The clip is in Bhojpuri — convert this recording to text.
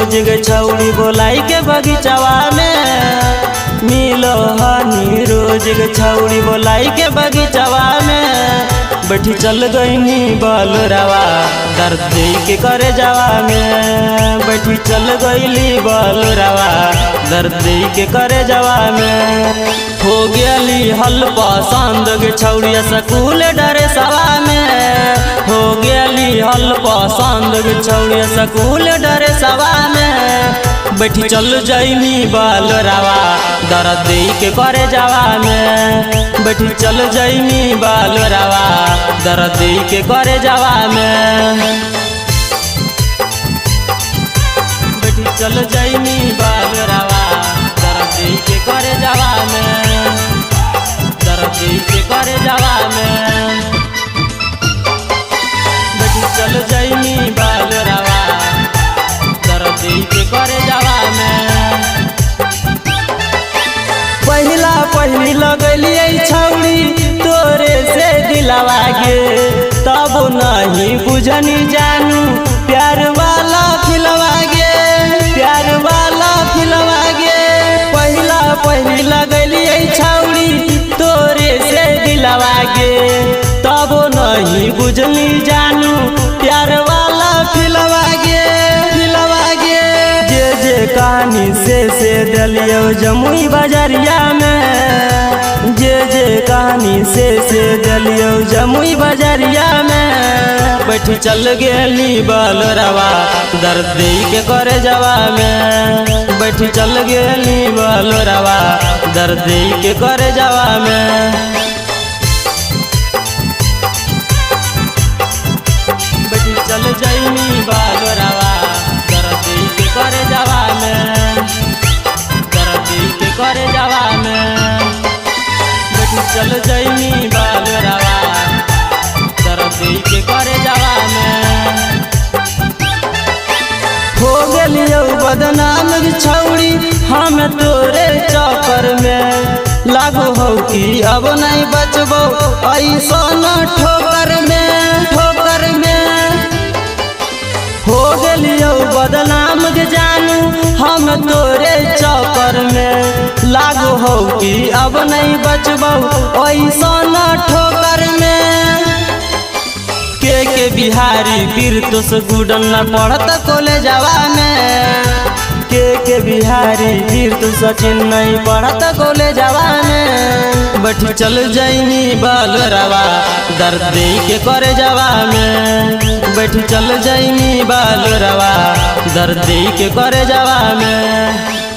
रोज गे छौड़ी बोलाई के बगीचवा में। मिलो हनी रोज गे छौड़ी बोलाई के बगीचवा में। बैठी चल गईनी बलुरवा दर्द दे के करे जावा में। बैठी चल गईली बलुरवा दर्द दे के करे जावा में। हो गली हल पसंद गे छौड़िया स्कूल डरे सवा में। हो गली हल पसंद गे छौड़िया स्कूल डरे सवा में। बैठी चल जाइनी बलुरवा दर्द दे के करे जावा में। बैठी चल जाइनी बलुरवा दर्द दे के करे जावा में। बैठी चल जाइनी बलुरवा दर्द दे के करे जावा में। दर्द दे के करे जावा में। बैठी चल जाइनी बलुरवा दर्द दे के करे जावा में। पहली लगलिए छौड़ी तोरे से दिलवा गे। तब नहीं बुझनी जानू प्यार वाला फिलवा गे। प्यार वाला फिलवा गे। पहली लगलिए छौड़ी तोरे से दिलवा गे। तब नहीं बुझनी जानू प्यार वाला फिलवा गे। फिलवा गे जे कहानी से दलियो जमुई बाजारिया में। जे कहानी से दलियो जमुई बाजारिया में। बैठी चल गेली बलुरवा दर्द दे के करे जावा में। बैठी चल गेली बलुरवा दर्द दे के करे जावा में। बैठी चल जाइनी बलुरवा दर्द दे के करे जावा में। दर्द दे के करे जावा में। बैठी चल जाइनी बलुरवा दर्द दे के करे जावा में। हो गेलियो बदनाम छौड़ी हम तोरे चक्कर में। लागो हो कि अब नहीं बचबो ऐसन ठोकर में। ठोकर में हो गेलियो बदनाम के जानू हम तोरे चक्कर में। लागो हो कि अब नहीं बचबो ऐसन ठोकर में। के बिहारी पीर तो से गुडन न पढ़त कॉलेजवा में। के बिहारी पीर तो सचिन नहीं पढ़त कॉलेजवा में। बैठी चल जाइनी बलुरवा दर्द दे के करे जावा में। बैठी चल जाइनी बलुरवा दर्द दे के करे जावा में।